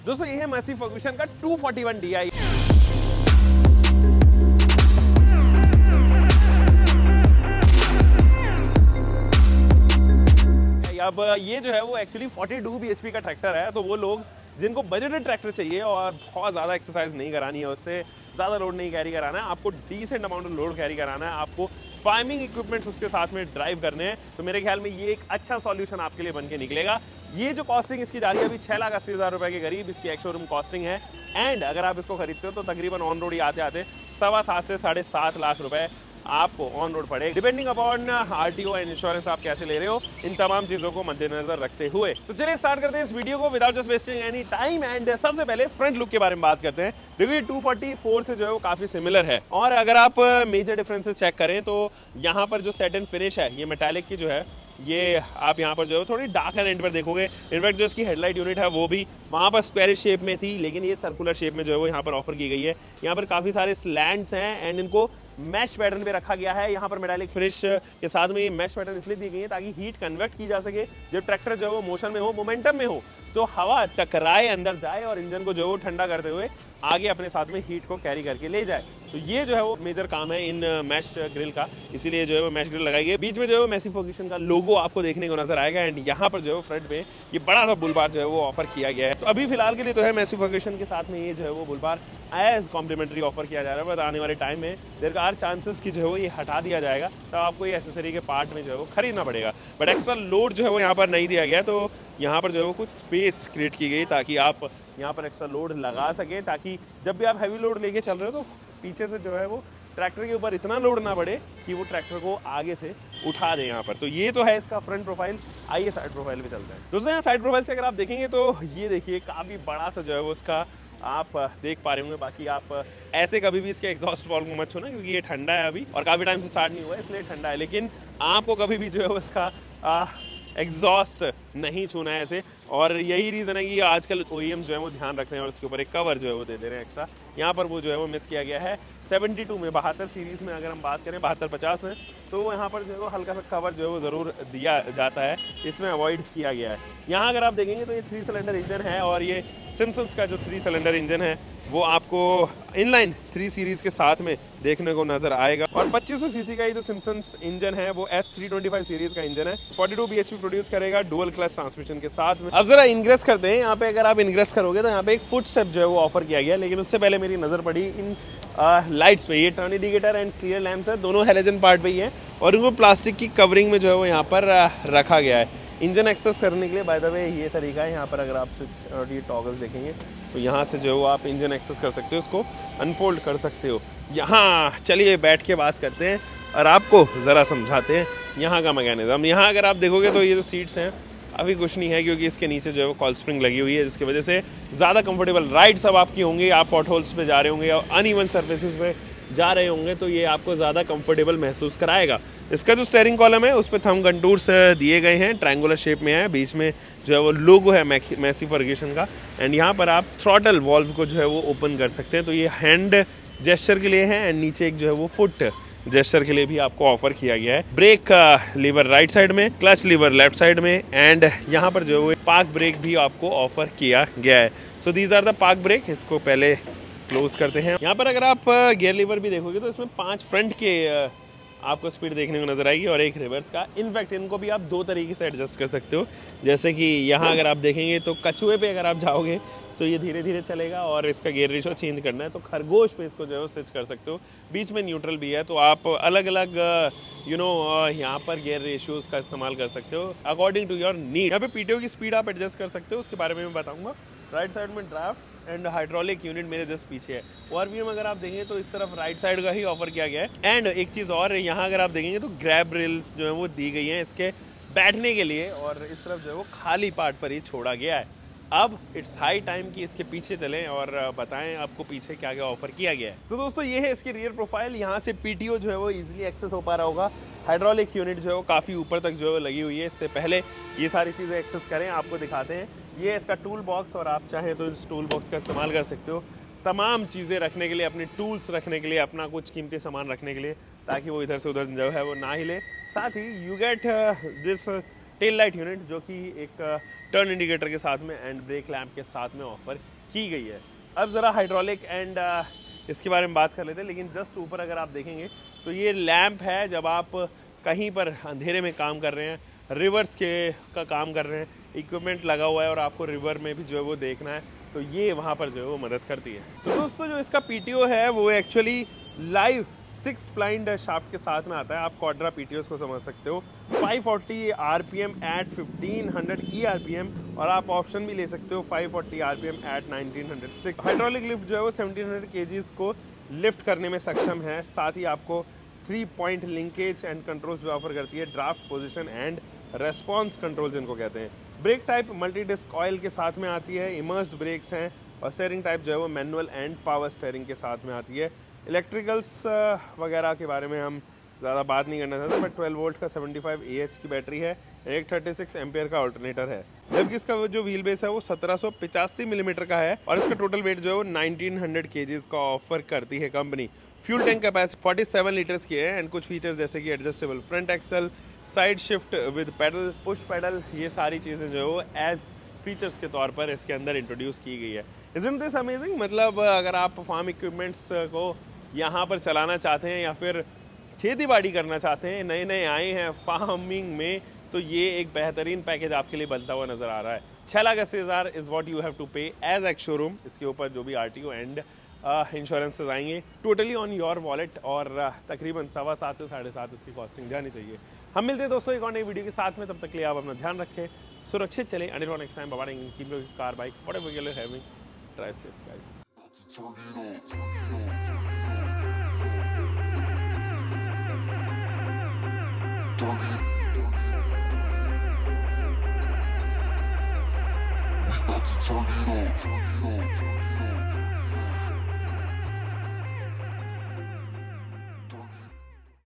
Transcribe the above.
दोस्तों ये है मैसी फर्ग्यूसन का 241 DI। अब ये जो है वो एक्चुअली 42 bhp का ट्रैक्टर है, तो वो लोग जिनको बजटेड ट्रैक्टर चाहिए और बहुत ज़्यादा एक्सरसाइज नहीं करानी है, उससे ज़्यादा लोड नहीं कैरी कराना है, आपको decent amount of load carry कराना है, आपको फार्मिंग इक्विपमेंट्स उसके साथ में ड्राइव करने हैं, तो मेरे ख्याल में ये एक अच्छा सॉल्यूशन आपके लिए बन के निकलेगा। ये जो कॉस्टिंग इसकी जा रही है अभी 6,80,000 रुपए के करीब इसकी एक्स शोरूम कॉस्टिंग है। एंड अगर आप इसको खरीदते हो तो तकरीबन ऑन रोड ही आते आते 7.25 से 7.5 लाख रुपए आपको ऑन रोड पड़े, depending upon RTO and insurance आप कैसे ले रहे हो, इन तमाम चीजों को मद्देनजर रखते हुए। तो चलिए स्टार्ट करते हैं इस वीडियो को without just wasting any time. And सबसे पहले फ्रंट लुक के बारे में बात करते हैं। देखो ये 244 से जो है वो काफी सिमिलर है, और अगर आप मेजर डिफरेंसेस चेक करें तो यहाँ पर जो सेट एंड फिनिश है ये मेटालिक की जो है, ये आप यहाँ पर जो है थोड़ी डार्कर एंड पर देखोगे। इनफैक्ट जो इसकी हेडलाइट यूनिट है वो भी वहाँ पर स्क्वायर शेप में थी, लेकिन ये सर्कुलर शेप में जो है वो यहाँ पर ऑफर की गई है। यहाँ पर काफ़ी सारे स्लैंड्स हैं एंड इनको मैश पैटर्न पे रखा गया है। यहाँ पर मेटालिक फिनिश के साथ में ये मैश पैटर्न इसलिए दी गई है ताकि हीट कन्वर्ट की जा सके। जब ट्रैक्टर जो है वो मोशन में हो, मोमेंटम में हो, तो हवा टकराए, अंदर जाए और इंजन को जो है वो ठंडा करते हुए आगे अपने साथ में हीट को कैरी करके ले जाए। तो ये जो है वो मेजर काम है इन मैश ग्रिल का, इसीलिए जो है वो मैश ग्रिल लगाई गई है। बीच में जो है वो मैसी फर्ग्यूसन का लोगो आपको देखने को नजर आएगा। एंड यहाँ पर जो है वो फ्रंट पे ये बड़ा सा बुल बार जो है वो ऑफर किया गया है। तो अभी फिलहाल के लिए तो है मैसी फर्ग्यूसन के साथ में ये जो है वो बुल बार एज कॉम्प्लीमेंट्री ऑफर किया जा रहा है, बट आने वाले टाइम में देयर आर चांसेस कि जो है वो ये हटा दिया जाएगा, तो आपको ये एसेसरी के पार्ट में जो है वो खरीदना पड़ेगा। बट एक्स्ट्रा लोड जो है वो यहाँ पर नहीं दिया गया, तो यहाँ पर जो है वो कुछ स्पेस क्रिएट की गई ताकि आप यहाँ पर एक्स्ट्रा लोड लगा सके, ताकि जब भी आप हैवी लोड लेके चल रहे हो तो पीछे से जो है वो ट्रैक्टर के ऊपर इतना लोड ना पड़े कि वो ट्रैक्टर को आगे से उठा दे यहाँ पर। तो ये तो है इसका फ्रंट प्रोफाइल। आइए साइड प्रोफाइल पे चलते हैं। दोस्तों यहाँ साइड प्रोफाइल से अगर आप देखेंगे तो ये देखिए काफ़ी बड़ा सा जो है वो उसका आप देख पा रहे होंगे। बाकी आप ऐसे कभी भी इसके एग्जॉस्ट वॉल्व को मत छूना, क्योंकि ये ठंडा है अभी और काफ़ी टाइम से स्टार्ट नहीं हुआ है, इसलिए ठंडा है। लेकिन आपको कभी भी जो है वो इसका एग्जॉस्ट नहीं छूना है ऐसे, और यही रीज़न है कि आजकल OEMs जो है वो ध्यान रख रहे हैं और उसके ऊपर एक कवर जो है वो दे दे रहे हैं एक्स्ट्रा। यहाँ पर वो जो है वो मिस किया गया है 72 में, 72 सीरीज़ में अगर हम बात करें 72-50 में, तो यहाँ पर जो है वो हल्का सा कवर जो है वो ज़रूर दिया जाता है, इसमें अवॉइड किया गया है। यहाँ अगर आप देखेंगे तो ये 3 सिलेंडर इंजन है, और ये सिम्पसन्स का जो 3 सिलेंडर इंजन है वो आपको इनलाइन 3 सीरीज़ के साथ में देखने को नजर आएगा। और 2500 सीसी का ये जो सिम्पसन्स इंजन है वो S325 सीरीज का इंजन है, 42 bhp प्रोड्यूस करेगा डुअल क्लच ट्रांसमिशन के साथ में। अब जरा इनग्रेस करते हैं। यहाँ पे अगर आप इनग्रेस करोगे तो यहाँ पे एक फुट स्टेप जो है वो ऑफर किया गया, लेकिन उससे पहले मेरी नजर पड़ी इन लाइट्स पे। ये turn indicator and clear lamps है, दोनों हेलोजन पार्ट पे ही है, और इनको प्लास्टिक की कवरिंग में जो है वो यहाँ पर रखा गया है। इंजन एक्सेस करने के लिए बाय द वे ये तरीका है, यहाँ पर अगर आप स्विच और ये टॉगल्स देखेंगे तो यहाँ से जो है वो आप इंजन एक्सेस कर सकते हो, इसको अनफोल्ड कर सकते हो। यहाँ चलिए बैठ के बात करते हैं और आपको ज़रा समझाते हैं यहाँ का मैकेनिज्म। यहाँ अगर आप देखोगे तो ये जो सीट्स हैं अभी कुछ नहीं है, क्योंकि इसके नीचे जो है वो कॉल स्प्रिंग लगी हुई है, जिसकी वजह से ज़्यादा कंफर्टेबल राइड सब आपकी होंगी। आप पॉट होल्स पे जा रहे होंगे और अनइवन सर्फेसिस पे जा रहे होंगे, तो ये आपको ज़्यादा कंफर्टेबल महसूस कराएगा। इसका जो स्टीयरिंग कॉलम है उस पर थंब कंटूर्स दिए गए हैं, ट्रायंगुलर शेप में है, बीच में जो है वो लोगो है मैसी फर्ग्यूसन का। एंड यहाँ पर आप थ्रॉटल वॉल्व को जो है वो ओपन कर सकते हैं, तो ये हैंड जेस्चर के लिए है, एंड नीचे एक जो है वो फुट जेस्चर के लिए भी आपको ऑफर किया गया है। ब्रेक लीवर राइट साइड में, क्लच लीवर लेफ्ट साइड में, एंड यहाँ पर जो है पार्क ब्रेक भी आपको ऑफर किया गया है। So these are the park brake. इसको पहले क्लोज करते हैं। यहाँ पर अगर आप गियर लीवर भी देखोगे तो इसमें 5 फ्रंट के आपको स्पीड देखने को नजर आएगी और 1 रिवर्स का। इनफैक्ट इनको भी आप 2 तरीके से एडजस्ट कर सकते हो, जैसे कि यहाँ अगर आप देखेंगे तो कछुए पे अगर आप जाओगे तो ये धीरे धीरे चलेगा, और इसका गियर रेशियो चेंज करना है तो खरगोश पे इसको जो है वो स्विच कर सकते हो। बीच में न्यूट्रल भी है, तो आप अलग अलग यहाँ पर गियर रेशियोज का इस्तेमाल कर सकते हो अकॉर्डिंग टू योर नीड। यहाँ पे PTO की स्पीड आप एडजस्ट कर सकते हो, उसके बारे में मैं बताऊंगा। राइट साइड में ड्राफ्ट एंड हाइड्रोलिक यूनिट मेरे जस्ट पीछे है। ORVM अगर आप देखेंगे तो इस तरफ राइट साइड का ही ऑफर किया गया है। एंड एक चीज़ और, यहाँ अगर आप देखेंगे तो ग्रैब रेल्स जो है वो दी गई हैं इसके बैठने के लिए, और इस तरफ जो है वो खाली पार्ट पर ही छोड़ा गया है। अब इट्स हाई टाइम कि इसके पीछे चलें और बताएं आपको पीछे क्या क्या ऑफर किया गया है। तो दोस्तों ये है इसकी रियर प्रोफाइल। यहाँ से PTO जो है वो इजीली एक्सेस हो पा रहा होगा। हाइड्रोलिक यूनिट जो है वो काफ़ी ऊपर तक जो है लगी हुई है। इससे पहले ये सारी चीज़ें एक्सेस करें, आपको दिखाते हैं। ये इसका टूल बॉक्स, और आप चाहें तो इस टूल बॉक्स का इस्तेमाल कर सकते हो तमाम चीज़ें रखने के लिए, अपने टूल्स रखने के लिए, अपना कुछ कीमती सामान रखने के लिए, ताकि वो इधर से उधर जो है वो ना हिले। साथ ही you get this tail light unit, जो कि एक टर्न इंडिकेटर के साथ में एंड ब्रेक लैंप के साथ में ऑफर की गई है। अब ज़रा हाइड्रोलिक एंड इसके बारे में बात कर लेते हैं, लेकिन जस्ट ऊपर अगर आप देखेंगे तो ये लैंप है जब आप कहीं पर अंधेरे में काम कर रहे हैं, रिवर्स के का काम कर रहे हैं, इक्विपमेंट लगा हुआ है और आपको रिवर में भी जो है वो देखना है, तो ये वहाँ पर जो है वो मदद करती है। तो दोस्तों जो इसका PTO है वो एक्चुअली लाइव 6 स्प्लाइंड शाफ्ट के साथ में आता है। आप क्वाड्रा PTOs को समझ सकते हो। 540 RPM एट 1500 ERPM, और आप ऑप्शन भी ले सकते हो 540 RPM एट 1906। हाइड्रोलिक लिफ्ट जो है वो 1700 kgs को लिफ्ट करने में सक्षम है। साथ ही आपको 3 पॉइंट लिंकेज एंड कंट्रोल्स भी ऑफर करती है, draft position and response control जिनको कहते हैं। Brake type multi disc oil के साथ में आती है, इमर्स्ड ब्रेक्स हैं, और स्टीयरिंग टाइप जो है वो मैनुअल एंड पावर स्टीयरिंग के साथ में आती है। इलेक्ट्रिकल्स वगैरह के बारे में हम ज़्यादा बात नहीं करना चाहते, बट 12 वोल्ट का 75 AH की बैटरी है, 136 एम्पियर का अल्टरनेटर है। जबकि इसका जो व्हील बेस है वो 1785 मिलीमीटर का है, और इसका टोटल वेट जो है वो 1900 kgs का ऑफर करती है company. Fuel tank capacity 47 litres की है, एंड कुछ फीचर्स जैसे कि adjustable front axle, side shift with pedal, push pedal, ये सारी चीज़ें जो है वो एज फीचर्स के तौर पर इसके अंदर इंट्रोड्यूस की गई है। Isn't this amazing? मतलब अगर आप फार्म इक्विपमेंट्स को यहाँ पर चलाना चाहते हैं या फिर खेती बाड़ी करना चाहते हैं, नए नए आए हैं फार्मिंग में, तो ये एक बेहतरीन पैकेज आपके लिए बनता हुआ नज़र आ रहा है। 6,80,000 is what you have to pay as ex showroom. इसके ऊपर जो भी RTO एंड इंश्योरेंसेज आएंगे टोटली ऑन योर वॉलेट, और तकरीबन 7.25 से 7.5 इसकी कॉस्टिंग जानी चाहिए। हम मिलते हैं दोस्तों एक और नई वीडियो के साथ में, तब तक के लिए आप अपना ध्यान रखें, सुरक्षित चलें। Until next time, bye bye. Keep your car, bike, whatever you are having, drive safe guys. Turn it on.